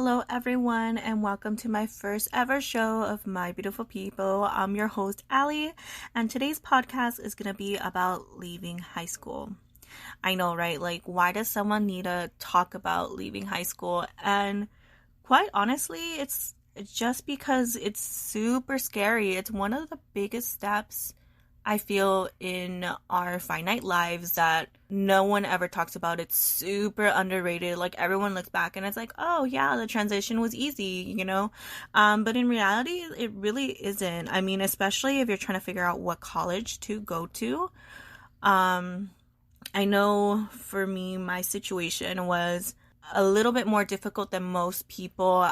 Hello everyone and welcome to my first ever show of My Beautiful People. I'm your host Ali, and today's podcast is going to be about leaving high school. I know, right? Like, why does someone need to talk about leaving high school? And quite honestly, it's just because it's super scary. It's one of the biggest steps I feel in our finite lives that no one ever talks about. It's super underrated. Like, everyone looks back and it's like, oh yeah, the transition was easy, but in reality it really isn't. I mean, especially if you're trying to figure out what college to go to. I know for me, my situation was a little bit more difficult than most people.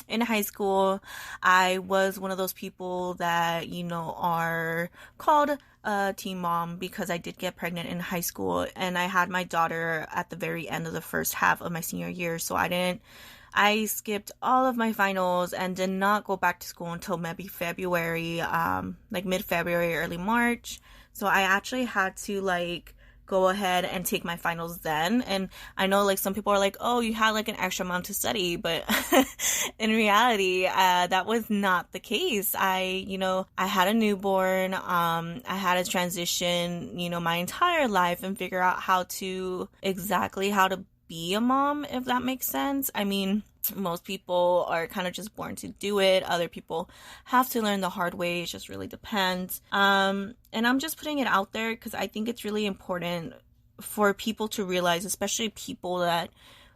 In high school, I was one of those people that, are called a teen mom because I did get pregnant in high school, and I had my daughter at the very end of the first half of my senior year. So I skipped all of my finals and did not go back to school until maybe February, like mid-February, early March. So I actually had to go ahead and take my finals then. And I know some people are like, oh, you had an extra month to study, but in reality, that was not the case. I had a newborn. I had to transition, my entire life and figure out how to be a mom, if that makes sense. I mean, most people are kind of just born to do it. Other people have to learn the hard way. It just really depends. And I'm just putting it out there because I think it's really important for people to realize, especially people that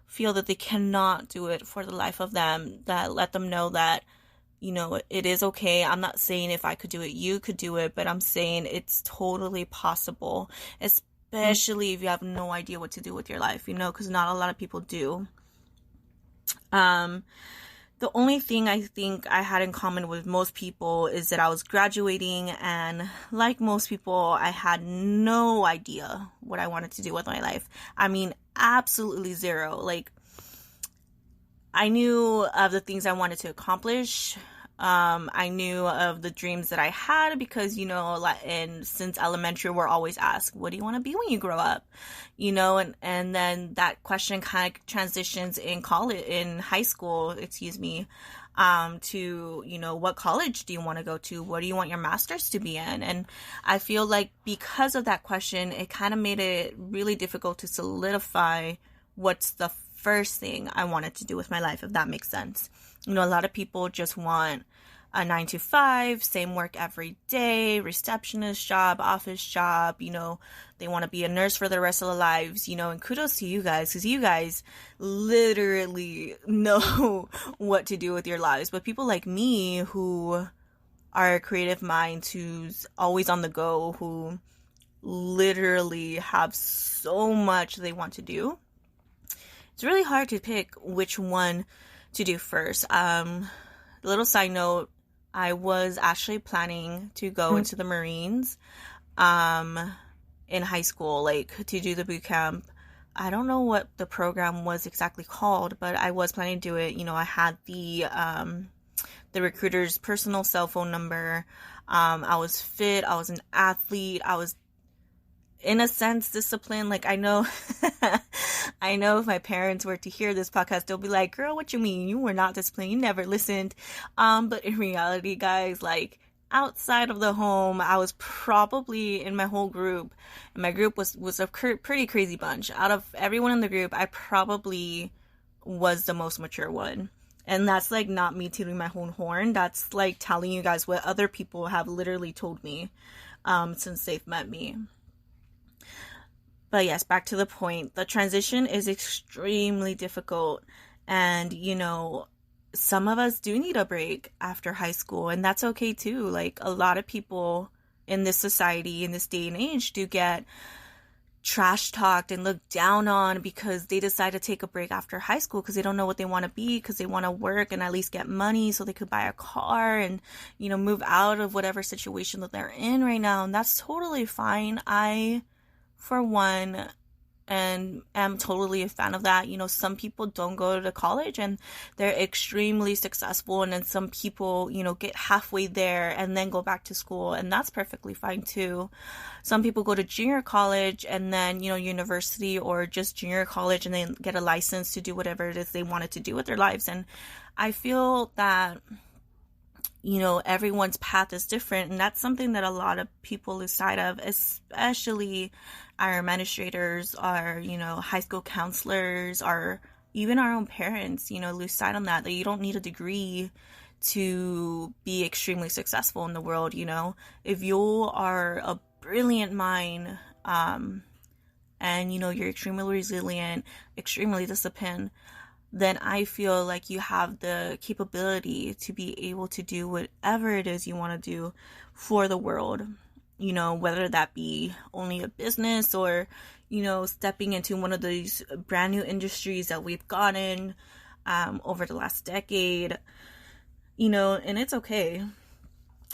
feel that they cannot do it for the life of them, that let them know that, it is okay. I'm not saying if I could do it, you could do it, but I'm saying it's totally possible, especially if you have no idea what to do with your life, because not a lot of people do. The only thing I think I had in common with most people is that I was graduating, and like most people, I had no idea what I wanted to do with my life. I mean, absolutely zero. I knew of the things I wanted to accomplish. I knew of the dreams that I had because, and since elementary, we're always asked, what do you want to be when you grow up? And then that question kind of transitions in high school, to, what college do you want to go to? What do you want your master's to be in? And I feel like because of that question, it kind of made it really difficult to solidify what's the first thing I wanted to do with my life, if that makes sense. A lot of people just want a 9-to-5, same work every day, receptionist job, office job, they want to be a nurse for the rest of their lives, and kudos to you guys, because you guys literally know what to do with your lives. But people like me who are creative minds, who's always on the go, who literally have so much they want to do, it's really hard to pick which one to do first. Little side note, I was actually planning to go into the Marines in high school, to do the boot camp. I don't know what the program was exactly called, but I was planning to do it. I had the recruiter's personal cell phone number. I was fit. I was an athlete. I was, in a sense, disciplined. I know I know if my parents were to hear this podcast, they'll be like, girl, what you mean? You were not disciplined. You never listened. But in reality, guys, outside of the home, I was probably in my whole group, and my group was a pretty crazy bunch. Out of everyone in the group, I probably was the most mature one. And that's not me tooting my own horn. That's telling you guys what other people have literally told me since they've met me. But yes, back to the point. The transition is extremely difficult. And, some of us do need a break after high school. And that's okay too. A lot of people in this society, in this day and age, do get trash talked and looked down on because they decide to take a break after high school because they don't know what they want to be, because they want to work and at least get money so they could buy a car and, move out of whatever situation that they're in right now. And that's totally fine. I, for one, and am totally a fan of that. You know, some people don't go to college and they're extremely successful, and then some people, you know, get halfway there and then go back to school, and that's perfectly fine too. Some people go to junior college and then, you know, university, or just junior college, and then get a license to do whatever it is they wanted to do with their lives. And I feel that, you know, everyone's path is different, and that's something that a lot of people lose sight of, especially our administrators, our, you know, high school counselors, our, even our own parents, you know, lose sight on that you don't need a degree to be extremely successful in the world. You know, if you are a brilliant mind, and, you know, you're extremely resilient, extremely disciplined, then I feel like you have the capability to be able to do whatever it is you want to do for the world. You know, whether that be only a business, or, you know, stepping into one of these brand new industries that we've gotten over the last decade, you know, and it's okay.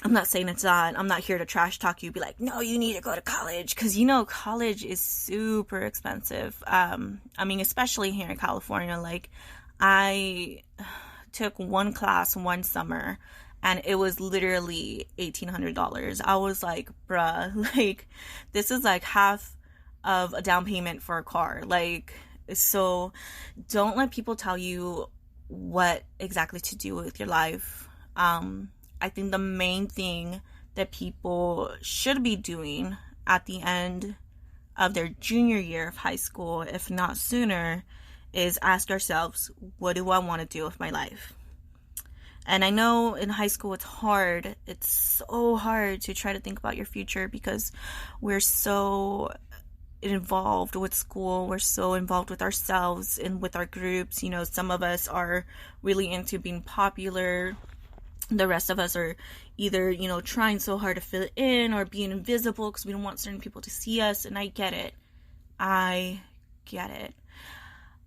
I'm not saying it's not. I'm not here to trash talk you, be like, no, you need to go to college, because, you know, college is super expensive. I mean, especially here in California. Like, I took one class one summer, and it was literally $1,800. I was like, bruh, like, this is like half of a down payment for a car. Like, so don't let people tell you what exactly to do with your life. I think the main thing that people should be doing at the end of their junior year of high school, if not sooner, is ask ourselves, what do I want to do with my life? And I know in high school it's hard. It's so hard to try to think about your future, because we're so involved with school. We're so involved with ourselves and with our groups. You know, some of us are really into being popular. The rest of us are either, you know, trying so hard to fit in, or being invisible because we don't want certain people to see us. And I get it. I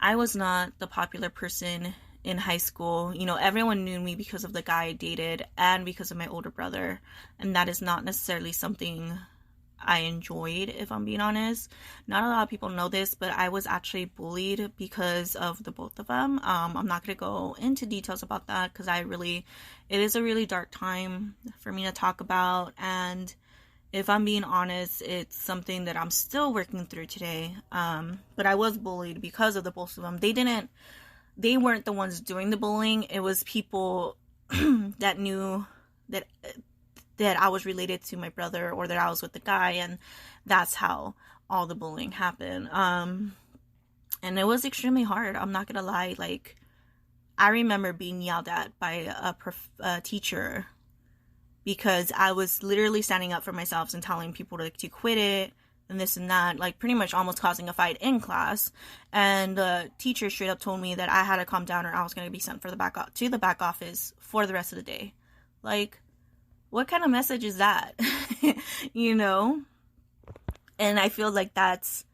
was not the popular person in high school. You know, everyone knew me because of the guy I dated and because of my older brother. And that is not necessarily something I enjoyed, if I'm being honest. Not a lot of people know this, but I was actually bullied because of the both of them. I'm not going to go into details about that, because it is a really dark time for me to talk about. And if I'm being honest, it's something that I'm still working through today. But I was bullied because of the both of them. They weren't the ones doing the bullying. It was people that knew that I was related to my brother, or that I was with the guy, and that's how all the bullying happened. And it was extremely hard. I'm not gonna lie. Like, I remember being yelled at by a teacher because I was literally standing up for myself and telling people to quit it and this and that, like pretty much almost causing a fight in class. And the teacher straight up told me that I had to calm down, or I was going to be sent to the back office for the rest of the day. Like, what kind of message is that? You know? And I feel like that's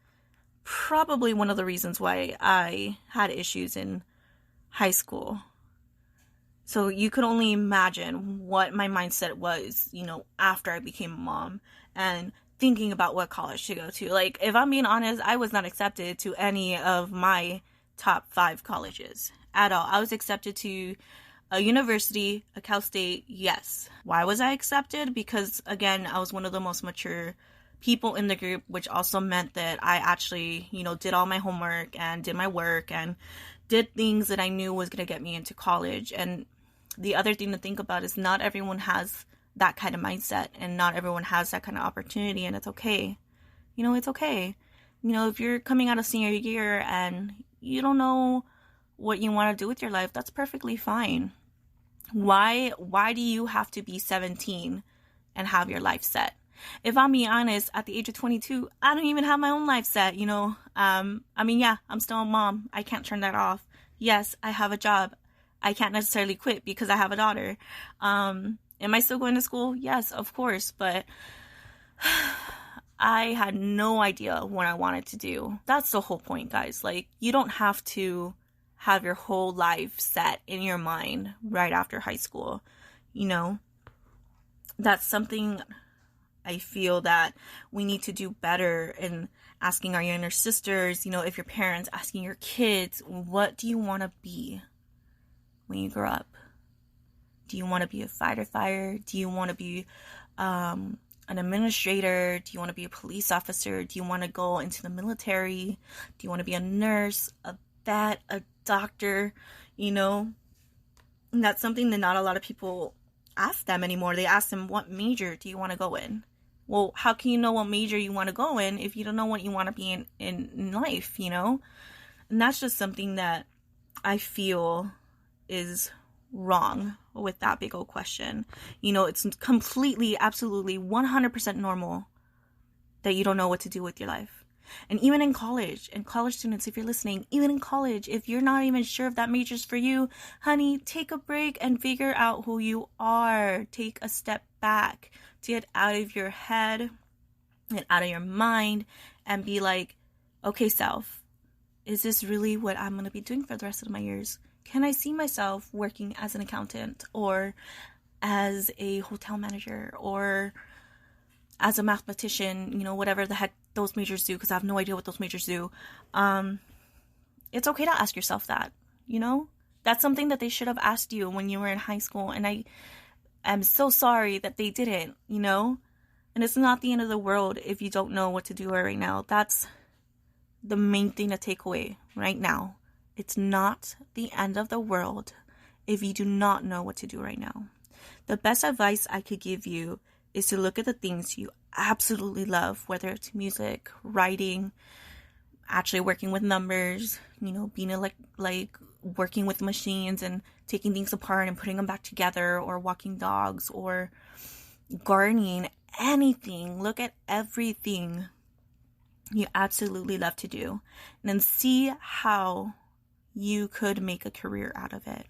probably one of the reasons why I had issues in high school. So you could only imagine what my mindset was, you know, after I became a mom and thinking about what college to go to. Like, if I'm being honest, I was not accepted to any of my top 5 colleges at all. I was accepted to a university, a Cal State, yes. Why was I accepted? Because, again, I was one of the most mature people in the group, which also meant that I actually, you know, did all my homework and did my work and did things that I knew was going to get me into college. And the other thing to think about is not everyone has that kind of mindset, and not everyone has that kind of opportunity, and it's okay. You know, it's okay. You know, if you're coming out of senior year and you don't know what you want to do with your life, that's perfectly fine. Why do you have to be 17 and have your life set? If I'm being honest, at the age of 22, I don't even have my own life set, you know. I mean, yeah, I'm still a mom. I can't turn that off. Yes, I have a job. I can't necessarily quit because I have a daughter. Am I still going to school? Yes, of course. But I had no idea what I wanted to do. That's the whole point, guys. Like, you don't have to have your whole life set in your mind right after high school. You know, that's something I feel that we need to do better in asking our younger sisters, if your parents, asking your kids, what do you want to be when you grow up? Do you want to be a fighter? Do you want to be an administrator? Do you want to be a police officer? Do you want to go into the military? Do you want to be a nurse, a vet, a doctor? And that's something that not a lot of people ask them anymore. They ask them, what major do you want to go in? Well, how can you know what major you want to go in if you don't know what you want to be in life, And that's just something that I feel is wrong with that big old question. It's completely, absolutely, 100% normal that you don't know what to do with your life. And even in college, and college students, if you're listening, even in college, if you're not even sure if that major's for you, honey, take a break and figure out who you are. Take a step back to get out of your head and out of your mind and be like, okay, self, is this really what I'm going to be doing for the rest of my years? Can I see myself working as an accountant or as a hotel manager or as a mathematician, whatever the heck those majors do, because I have no idea what those majors do. It's okay to ask yourself that, That's something that they should have asked you when you were in high school, and I am so sorry that they didn't, And it's not the end of the world if you don't know what to do right now. That's the main thing to take away right now. It's not the end of the world if you do not know what to do right now. The best advice I could give you is to look at the things you absolutely love, whether it's music, writing, actually working with numbers, being like working with machines and taking things apart and putting them back together, or walking dogs, or gardening, anything. Look at everything you absolutely love to do and then see how you could make a career out of it.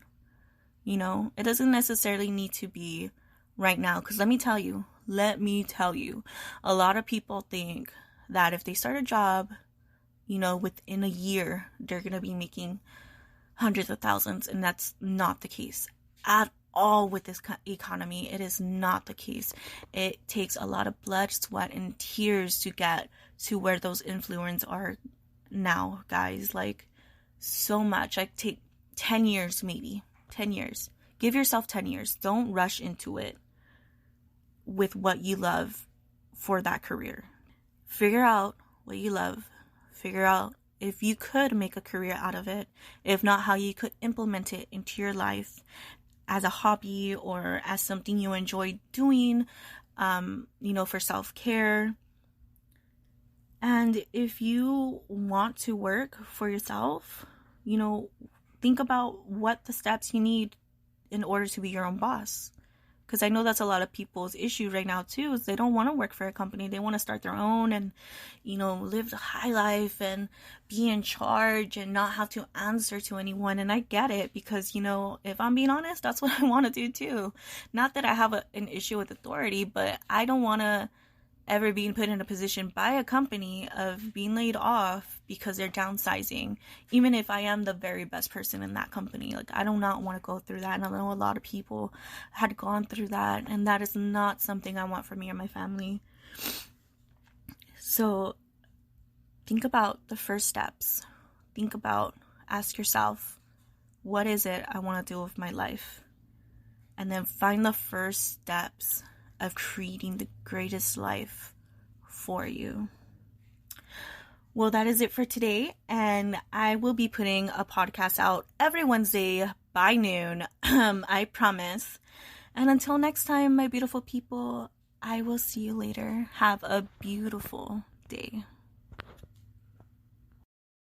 It doesn't necessarily need to be right now, because let me tell you, a lot of people think that if they start a job, within a year, they're going to be making hundreds of thousands, and that's not the case at all with this economy. It is not the case. It takes a lot of blood, sweat, and tears to get to where those influencers are now, guys. Like, so much. Like, take 10 years, maybe 10 years. Give yourself 10 years. Don't rush into it with what you love for that career. Figure out what you love. Figure out if you could make a career out of it. If not, how you could implement it into your life as a hobby or as something you enjoy doing, for self-care. And if you want to work for yourself, think about what the steps you need in order to be your own boss. Because I know that's a lot of people's issue right now too, is they don't want to work for a company. They want to start their own and, live the high life and be in charge and not have to answer to anyone. And I get it, because, if I'm being honest, that's what I want to do too. Not that I have an issue with authority, but I don't want to ever being put in a position by a company of being laid off because they're downsizing, even if I am the very best person in that company. Like, I do not want to go through that. And I know a lot of people had gone through that, and that is not something I want for me or my family. So think about the first steps. Ask yourself, what is it I want to do with my life? And then find the first steps of creating the greatest life for you. Well, that is it for today, and I will be putting a podcast out every Wednesday by noon, I promise. And until next time, my beautiful people, I will see you later. Have a beautiful day.